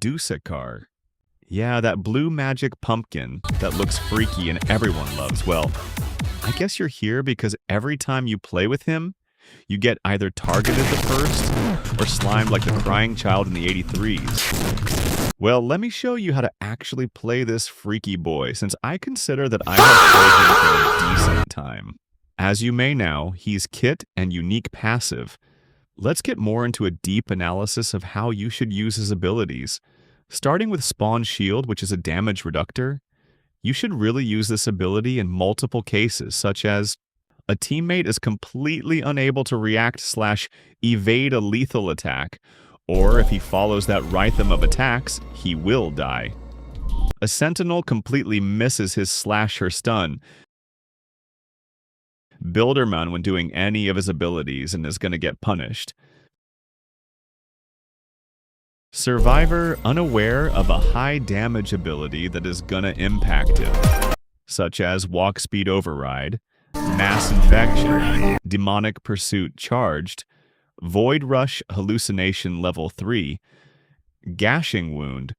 Dusekkar. Yeah, that blue magic pumpkin that looks freaky and everyone loves. Well, I guess you're here because every time you play with him, you get either targeted the first or slimed like the crying child in the 83s. Well, let me show you how to actually play this freaky boy, since I consider that I have played him for a decent time. As you may know, he's kit and unique passive. Let's get more into a deep analysis of how you should use his abilities. Starting with Spawn Shield, which is a damage reductor, you should really use this ability in multiple cases, such as a teammate is completely unable to react/evade a lethal attack, or if he follows that rhythm of attacks, he will die. A sentinel completely misses his slash or stun, Builderman when doing any of his abilities and is going to get punished. Survivor unaware of a high damage ability that is going to impact him, such as Walk Speed Override, Mass Infection, Demonic Pursuit Charged, Void Rush Hallucination Level 3, Gashing Wound.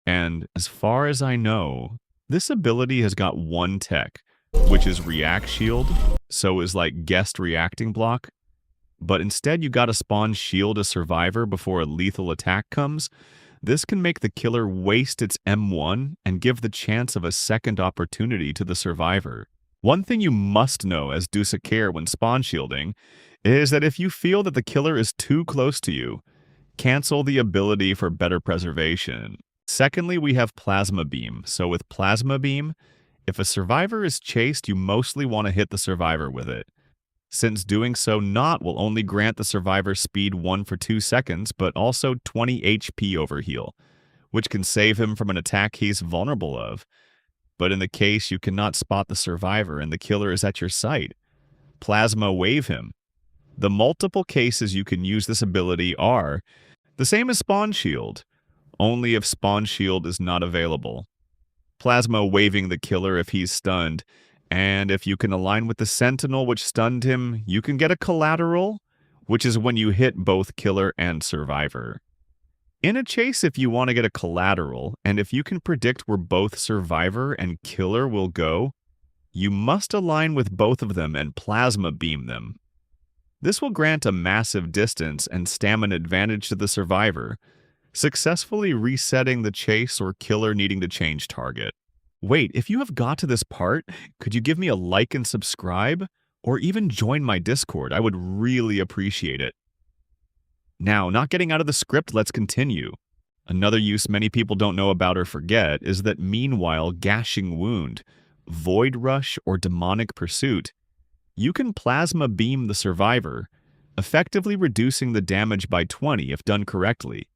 And as far as I know, this ability has got one tech, which is React Shield, so is like Guest Reacting Block. But instead you gotta spawn shield a survivor before a lethal attack comes. This can make the killer waste its M1 and give the chance of a second opportunity to the survivor. One thing you must know as Dusekkar when spawn shielding is that if you feel that the killer is too close to you, cancel the ability for better preservation. Secondly, we have Plasma Beam. So with Plasma Beam, if a survivor is chased, you mostly want to hit the survivor with it, since doing so not will only grant the survivor speed 1 for 2 seconds, but also 20 HP overheal, which can save him from an attack he's vulnerable of. But in the case you cannot spot the survivor and the killer is at your sight, Plasma Wave him. The multiple cases you can use this ability are the same as Spawn Shield, only if Spawn Shield is not available. Plasma waving the killer if he's stunned, and if you can align with the sentinel which stunned him, you can get a collateral, which is when you hit both killer and survivor. In a chase, if you want to get a collateral, and if you can predict where both survivor and killer will go, you must align with both of them and plasma beam them. This will grant a massive distance and stamina advantage to the survivor, successfully resetting the chase or killer needing to change target. Wait, if you have got to this part, could you give me a like and subscribe? Or even join my Discord? I would really appreciate it. Now, not getting out of the script, let's continue. Another use many people don't know about or forget is that meanwhile Gashing Wound, Void Rush, or Demonic Pursuit, you can plasma beam the survivor, effectively reducing the damage by 20 if done correctly.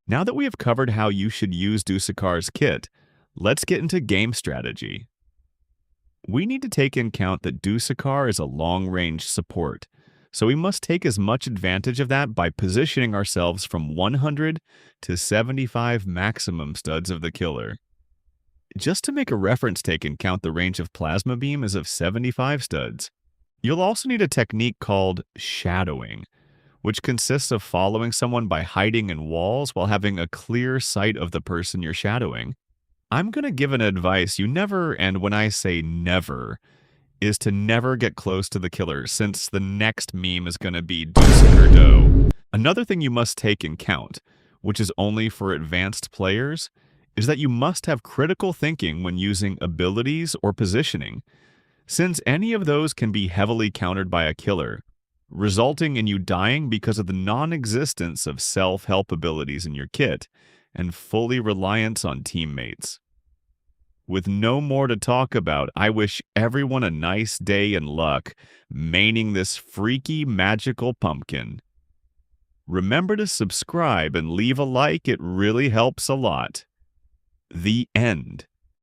Now that we have covered how you should use Dusekkar's kit, let's get into game strategy. We need to take in account that Dusekkar is a long-range support, so we must take as much advantage of that by positioning ourselves from 100 to 75 maximum studs of the killer. Just to make a reference take in account, the range of Plasma Beam is of 75 studs. You'll also need a technique called shadowing, which consists of following someone by hiding in walls while having a clear sight of the person you're shadowing. I'm going to give an advice you never, and when I say never, is to never get close to the killer, since the next meme is going to be Dusekkar Do. Another thing you must take in count, which is only for advanced players, is that you must have critical thinking when using abilities or positioning, since any of those can be heavily countered by a killer, resulting in you dying because of the non-existence of self-help abilities in your kit and fully reliance on teammates. With no more to talk about, I wish everyone a nice day and luck maining this freaky magical pumpkin. Remember to subscribe and leave a like, it really helps a lot. The end.